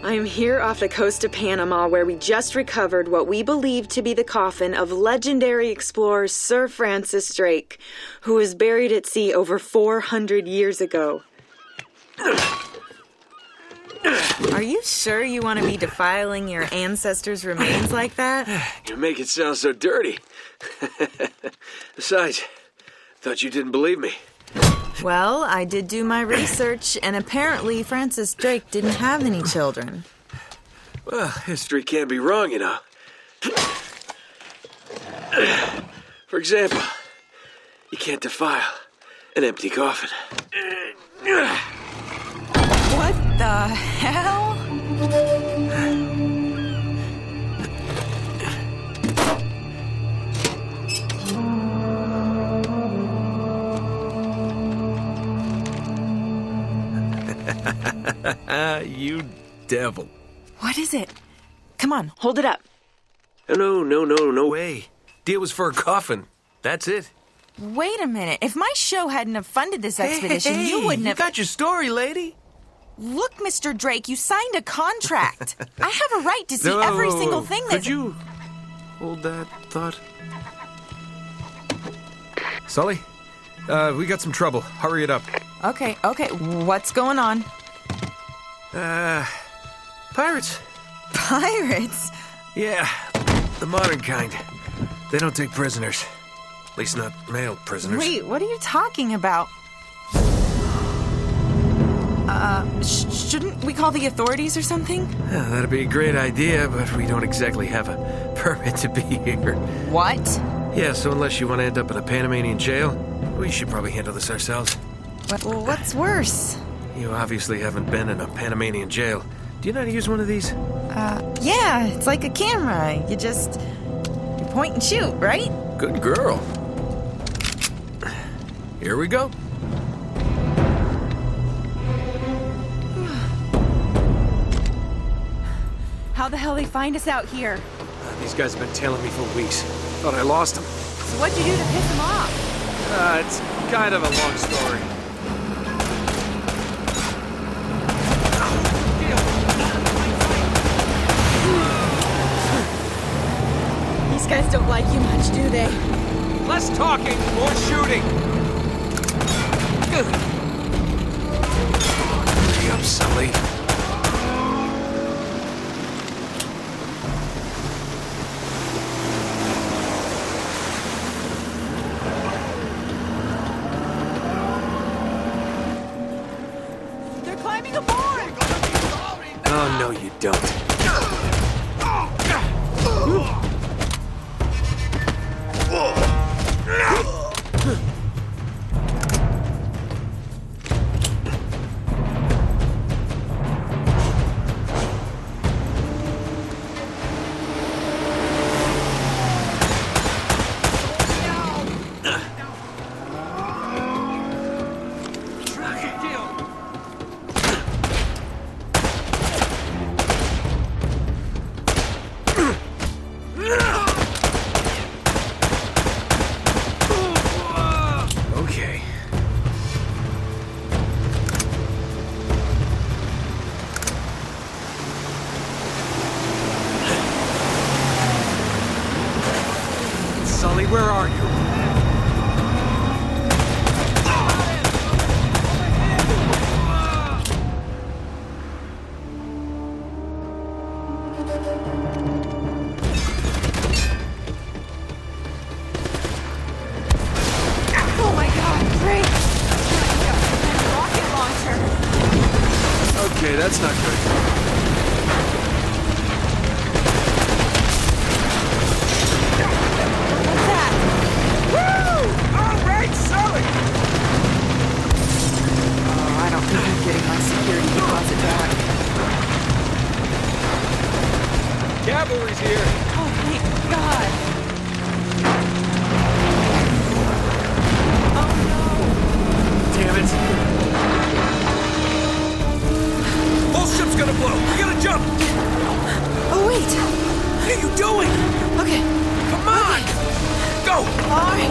I'm here off the coast of Panama, where we just recovered what we believe to be the coffin of legendary explorer Sir Francis Drake, who was buried at sea over 400 years ago. Are you sure you want to be defiling your ancestors' remains like that? You make it sound so dirty. Besides, thought you didn't believe me. Well, I did do my research, and apparently Francis Drake didn't have any children. Well, history can't be wrong, you know. For example, you can't defile an empty coffin. What the hell? You devil. What is it? Come on, hold it up. No way. Deal was for a coffin. That's it. Wait a minute. If my show hadn't have funded this expedition, you wouldn't have... You got your story, lady. Look, Mr. Drake, you signed a contract. I have a right to see every single thing that... Could you hold that thought? Sully, we got some trouble. Hurry it up. Okay. What's going on? Pirates. Pirates? Yeah, the modern kind. They don't take prisoners. At least not male prisoners. Wait, what are you talking about? Shouldn't we call the authorities or something? Yeah, that'd be a great idea, but we don't exactly have a permit to be here. What? Yeah, so unless you want to end up in a Panamanian jail, we should probably handle this ourselves. What's worse? You obviously haven't been in a Panamanian jail. Do you know how to use one of these? Yeah, it's like a camera. You point and shoot, right? Good girl. Here we go. How the hell they find us out here? These guys have been tailing me for weeks. Thought I lost them. So what'd you do to piss them off? It's kind of a long story. These guys don't like you much, do they? Less talking, more shooting. Hurry up, Sully. They're climbing aboard! Oh, no, you don't. Okay. Sully, where are you? Oh my god, great! Rocket launcher! Okay, that's not good. What's that? Woo! All right, Sully! Oh, I don't think I'm getting my security deposit back. Cavalry's here. Oh, thank God! Damn it. Whole ship's gonna blow. We gotta jump. Oh, wait! What are you doing? Okay, Come on. Go. alright.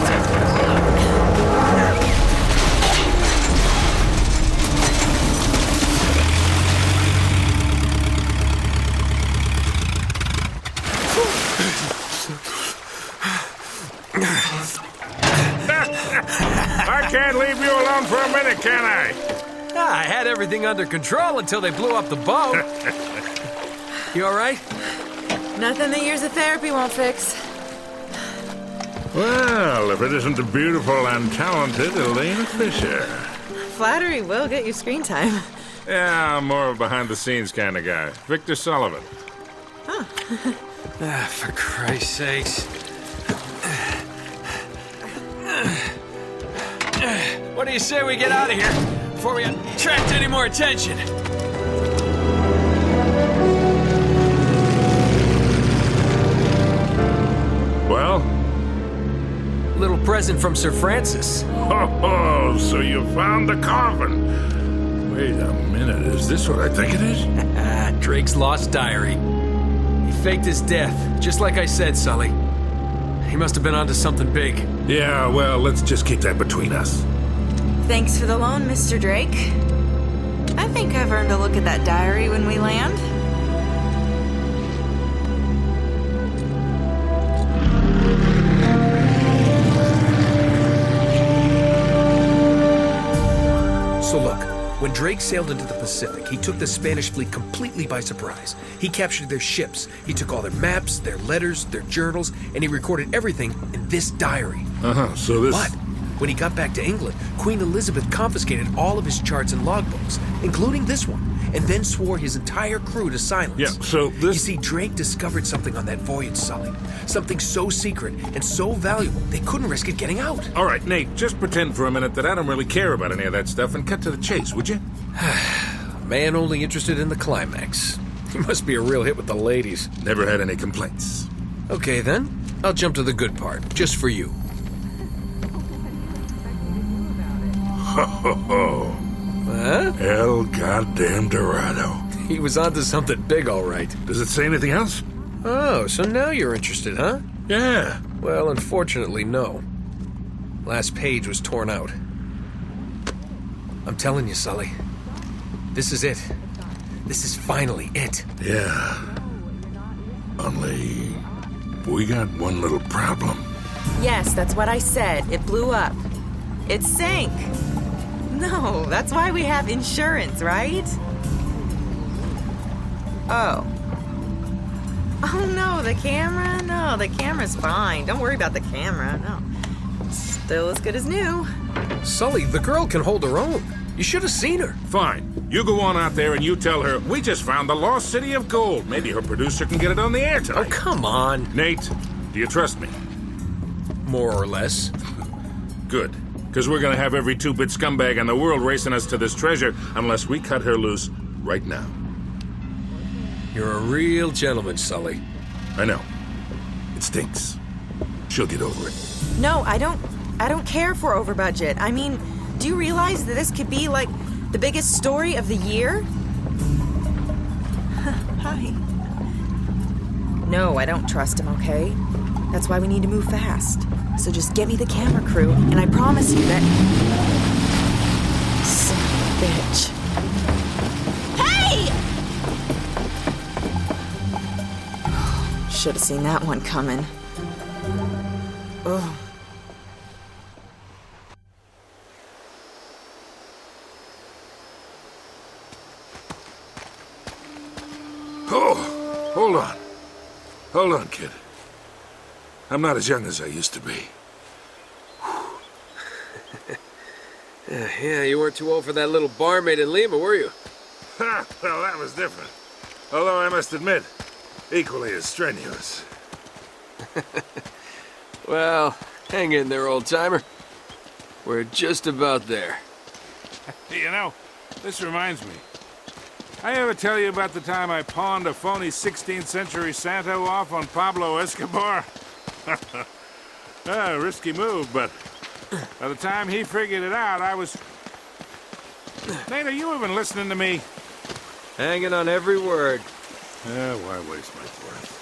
I can't leave you alone for a minute, can I? I had everything under control until they blew up the boat. You all right? Nothing that years of therapy won't fix. Well, if it isn't the beautiful and talented Elena Fisher. Flattery will get you screen time. Yeah, I'm more of a behind-the-scenes kind of guy. Victor Sullivan. For Christ's sakes. What do you say we get out of here before we attract any more attention? Well? Little present from Sir Francis. Oh, so you found the coffin. Wait a minute, is this what I think it is? Drake's lost diary. He faked his death, just like I said, Sully. He must have been onto something big. Yeah, well, let's just keep that between us. Thanks for the loan, Mr. Drake. I think I've earned a look at that diary when we land. So look, when Drake sailed into the Pacific, he took the Spanish fleet completely by surprise. He captured their ships, he took all their maps, their letters, their journals, and he recorded everything in this diary. So this... But when he got back to England, Queen Elizabeth confiscated all of his charts and logbooks, including this one, and then swore his entire crew to silence. Yeah, so this... You see, Drake discovered something on that voyage, Sully. Something so secret and so valuable, they couldn't risk it getting out. All right, Nate, just pretend for a minute that I don't really care about any of that stuff and cut to the chase, would you? Man only interested in the climax. He must be a real hit with the ladies. Never had any complaints. Okay, then. I'll jump to the good part, just for you. Ho, ho, ho. Huh? El goddamn Dorado. He was onto something big, all right. Does it say anything else? Oh, so now you're interested, huh? Yeah. Well, unfortunately, no. Last page was torn out. I'm telling you, Sully. This is it. This is finally it. Yeah. Only... we got one little problem. Yes, that's what I said. It blew up. It sank. No, that's why we have insurance, right? Oh. Oh, no, the camera? No, the camera's fine. Don't worry about the camera, no. Still as good as new. Sully, the girl can hold her own. You should have seen her. Fine. You go on out there and you tell her, we just found the lost city of gold. Maybe her producer can get it on the air tonight. Oh, come on. Nate, do you trust me? More or less. Good. Because we're going to have every two-bit scumbag in the world racing us to this treasure unless we cut her loose right now. You're a real gentleman, Sully. I know. It stinks. She'll get over it. No, I don't care for over budget. I mean, do you realize that this could be like the biggest story of the year? Hi. No, I don't trust him, okay? That's why we need to move fast. So just get me the camera crew, and I promise you that... Son of a bitch. Hey! Should have seen that one coming. Ugh. Oh, hold on. Hold on, kid. I'm not as young as I used to be. Yeah, you weren't too old for that little barmaid in Lima, were you? Ha! Well, that was different. Although I must admit, equally as strenuous. Well, hang in there, old-timer. We're just about there. You know, this reminds me. I ever tell you about the time I pawned a phony 16th century Santo off on Pablo Escobar? Risky move, but by the time he figured it out, I was... Nate, are you even listening to me? Hanging on every word. Why waste my breath?